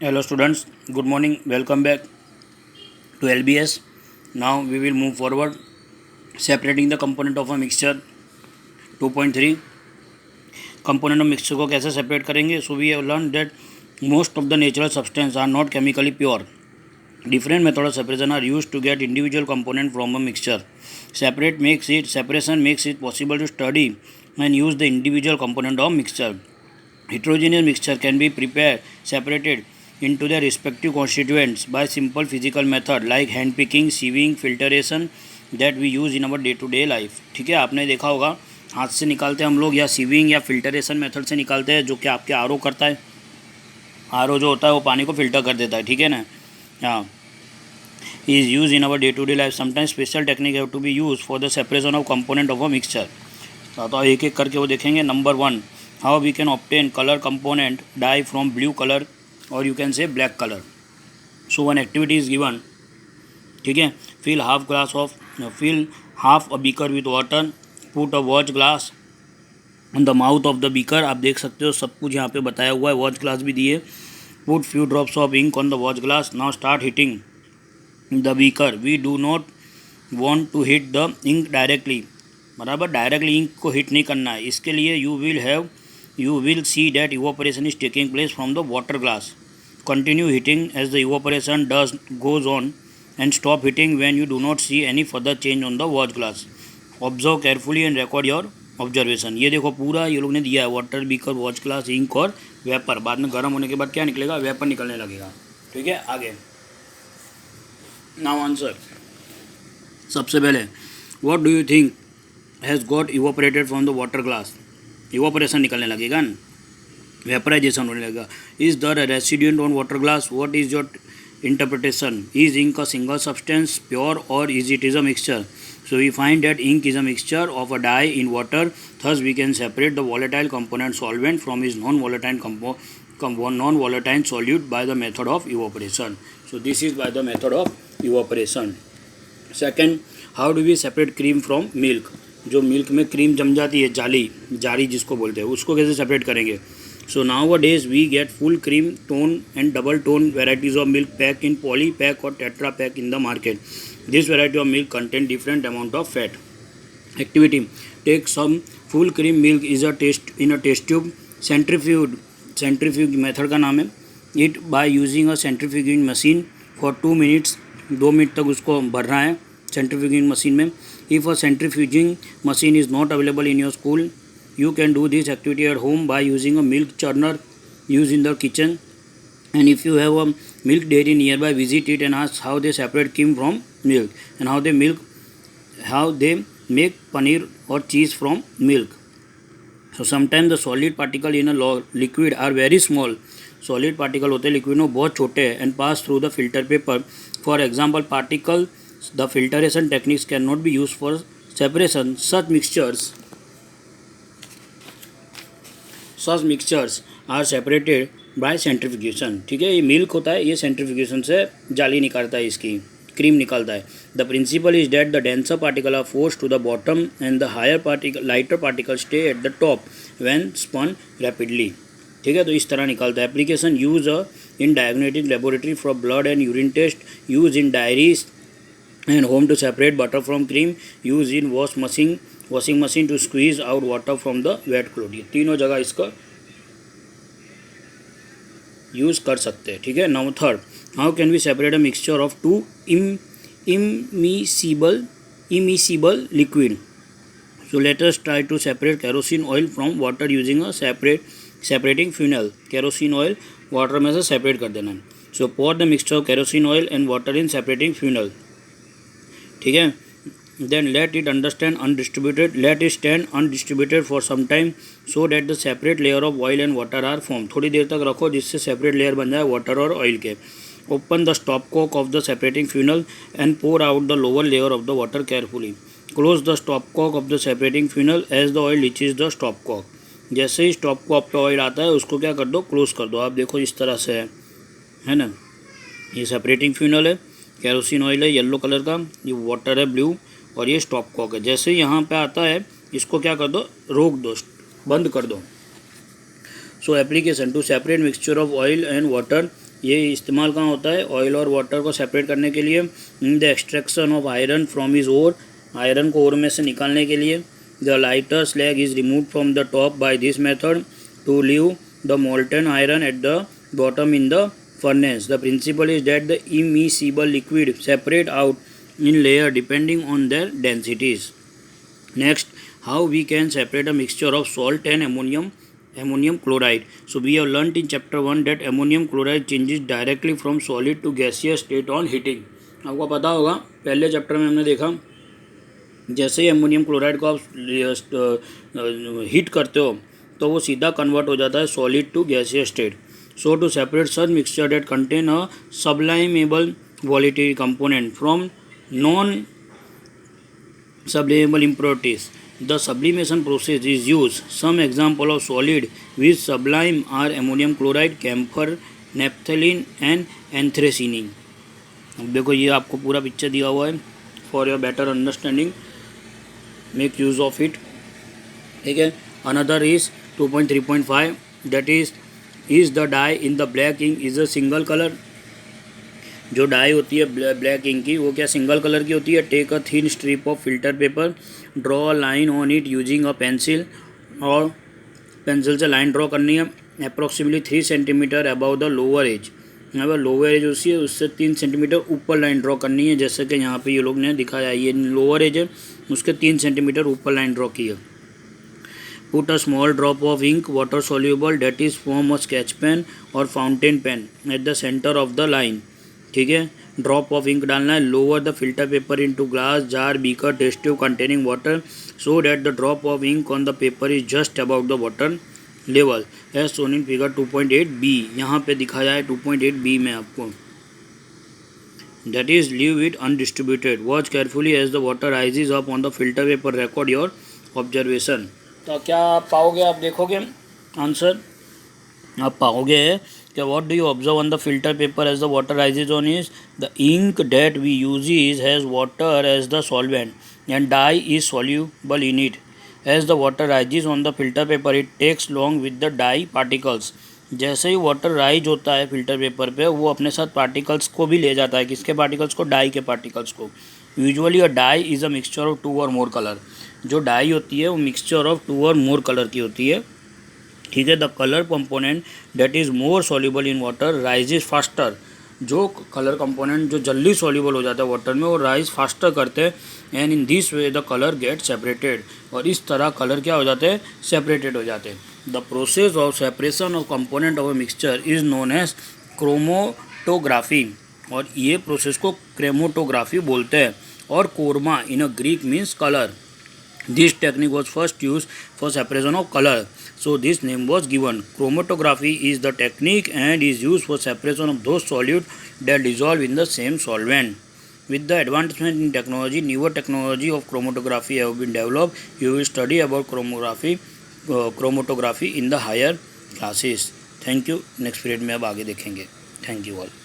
Hello students, good morning. Welcome back to LBS. Now we will move forward separating the component of a mixture 2.3. Component of mixture को कैसे separate करेंगे? So we have learned that most of the natural substances are not chemically pure. Different methods of separation are used to get individual component from a mixture. Separation makes it possible to study and use the individual component of mixture. Heterogeneous mixture can be separated into their respective constituents by simple physical method like hand picking, sieving, filtration that we use in our day to day life. ठीक है, आपने देखा होगा हाथ से निकालते हैं हम लोग, या सीविंग या फिल्टरेशन मेथड से निकालते हैं, जो कि आपके आर करता है। आर जो होता है वो पानी को फिल्टर कर देता है, ठीक है ना। हाँ, is used in our day to day life. Sometimes special technique have to be used for the separation of component of a mixture. तो एक एक करके वो देखेंगे. Number 1, how we can obtain color component dye from blue color or you can say black color. So one activity is given, ठीक है. fill half a beaker with water, put a watch glass on the mouth of the beaker. आप देख सकते हो सब कुछ यहाँ पे बताया हुआ है, वॉच ग्लास भी दिए. put few drops of ink on the watch glass. Now start hitting the beaker. We do not want to hit the ink directly. बराबर, डायरेक्टली इंक को हिट नहीं करना है. इसके लिए you will see that evaporation is taking place from the water glass. Continue hitting as the evaporation goes on and stop hitting when you do not see any further change on the watch glass. Observe carefully and record your observation. ये देखो पूरा ये लोग ने दिया है, water beaker, watch glass, ink और vapour. बाद में गर्म होने के बाद क्या निकलेगा? वेपर निकलने लगेगा. ठीक है, आगे. Now answer. सबसे पहले, what do you think has got evaporated from the water glass? Evaporation निकलने लगेगा ना, वेपराइजेशन होने लगेगा. Is the residuent on water glass? What is your interpretation? Is ink a single substance, pure, or is it is a mixture? So we find that ink is a mixture of a dye in water. Thus we can separate the volatile component solvent from its non-volatile solute by the method of evaporation. So this is by the method of evaporation. Second, how do we separate cream from milk? जो milk में cream जम जाती है, जाली जिसको बोलते हैं, उसको कैसे सेपरेट करेंगे? So nowadays we get full cream tone and double tone varieties of milk pack in poly pack or tetra pack in the market. This variety of milk contain different amount of fat. Activity: take some full cream milk is a test tube. Centrifuge method का नाम है. It by using a centrifuging machine for 2 minutes. 2 minute तक उसको भरना है centrifuging machine में. If a centrifuging machine is not available in your school, you can do this activity at home by using a milk churner used in the kitchen. And if you have a milk dairy nearby, visit it and ask how they separate cream from milk and how they make paneer or cheese from milk. So sometimes the solid particle in a liquid are very small. Solid particle होते liquid में बहुत छोटे हैं and pass through the filter paper. For example, the filtration techniques cannot be used for separation. Such mixtures are separated by centrifugation. ठीक है, ये milk होता है, ये सेंट्रीफ्यूगेशन से जाली निकालता है, इसकी क्रीम निकालता है. The principle is that the denser particle are force to the bottom and the lighter particle stay at the top when spun rapidly. ठीक है, तो इस तरह निकालता है. Application use in diagnostic laboratory for blood and urine test, use in dairies and home to separate butter from cream, use in washing machine to squeeze out water from the wet cloth. ये तीनों जगह इसका use कर सकते हैं. ठीक है. Now third, how can we separate a mixture of two immiscible liquid? So let us try to separate kerosene oil from water using a separating funnel. kerosene oil water में से सेपरेट कर देना है. सो pour the mixture of kerosene oil and water in separating funnel. ठीक है. Then let it stand undistributed for some time so that the separate layer of oil and water are formed. थोड़ी देर तक रखो जिससे separate layer बन जाए water और oil के. Open the stopcock of the separating funnel and pour out the lower layer of the water carefully. Close the stopcock of the separating funnel as the oil reaches the stopcock. जैसे ही stopcock पे oil आता है उसको क्या कर दो? Close कर दो. आप देखो इस तरह से है ना. ये सेपरेटिंग फ्यूनल है, केरोसिन ऑयल है येलो कलर का, ये वाटर है ब्लू, और ये स्टॉप कॉक है. जैसे ही यहाँ पे आता है इसको क्या कर दो? रोक दो, बंद कर दो. So application to separate mixture of oil and water ये इस्तेमाल कहाँ होता है? ऑयल और वाटर को सेपरेट करने के लिए। In the extraction of iron from his ore, iron को ओर में से निकालने के लिए। The lighter slag is remove from the top by this method to leave the molten iron at the bottom in the furnace. The principle is that the immiscible liquid separate out in layer depending on their densities. Next, how we can separate a mixture of salt and ammonium chloride. So we have learnt in chapter 1 that ammonium chloride changes directly from solid to gaseous state on heating. आपको पता होगा पहले chapter में हमने देखा जैसे ही ammonium chloride को आप हीट करते हो तो वो सीधा कन्वर्ट हो जाता है solid to gaseous state. So to separate such mixture that contain a sublimable volatile component from non-sublimable impurities, the sublimation process is used. Some example of solid which sublime are ammonium chloride, camphor, naphthalene and anthracene. अब देखो ये आपको पूरा picture दिया हुआ है for your better understanding. Make use of it. ठीक है. Another is 2.3.5 that is the dye in the black ink is a single colour. जो डाई होती है ब्लैक इंक की वो क्या सिंगल कलर की होती है. Take a thin strip of filter paper, draw a line on it using a pencil, और पेंसिल से लाइन ड्रॉ करनी है approximately 3 centimetre above the lower edge. यहाँ पर लोअर एज उससे 3 सेंटीमीटर ऊपर लाइन ड्रॉ करनी है. जैसे कि यहाँ पे ये लोग ने दिखाया ये लोअर एज है उसके 3 सेंटीमीटर ऊपर लाइन ड्रॉ की है. Put a small drop of ink, water soluble, that is form a sketch pen or fountain pen at the center of the line. ठीक है. ड्रॉप ऑफ इंक डालना है. Lower the filter paper into glass jar beaker test tube containing water so that the drop of ink on the paper is just about the water level as shown in figure 2.8b. यहाँ पे दिखाया है 2.8b में आपको. That is leave it undistributed. Watch carefully as the water rises up on the filter paper. Record your observation. तो क्या आप पाओगे? आप देखोगे आंसर आप पाओगे कि what do you observe on the filter paper as the water rises on is the ink that we use is has water as the solvent and dye is soluble in it. As the water rises on the filter paper it takes long with the dye particles. जैसे ही water rise होता है filter paper पे वो अपने साथ particles को भी ले जाता है. किसके पार्टिकल्स को? डाई के पार्टिकल्स को. Usually a dye is a mixture of 2 or more colour. जो डाई होती है वो mixture of 2 or more colour की होती है. ठीक है. The colour component that is more soluble in water rises faster. जो कलर कंपोनेंट जो जल्दी सॉल्युबल हो जाता है वाटर में वो राइज फास्टर करते हैं. And in this way the colour get separated. और इस तरह कलर क्या हो जाते हैं? सेपरेटेड हो जाते हैं. The process of separation of component of a mixture is known as chromatography. और ये प्रोसेस को क्रोमोटोग्राफी बोलते हैं. और chroma in a Greek means colour. This technique was first used for separation of color, so this name was given. Chromatography is the technique and is used for separation of those solids that dissolve in the same solvent. With the advancement in technology, newer technology of chromatography have been developed. You will study about chromatography in the higher classes. Thank you. Next period में अब आगे देखेंगे. Thank you all.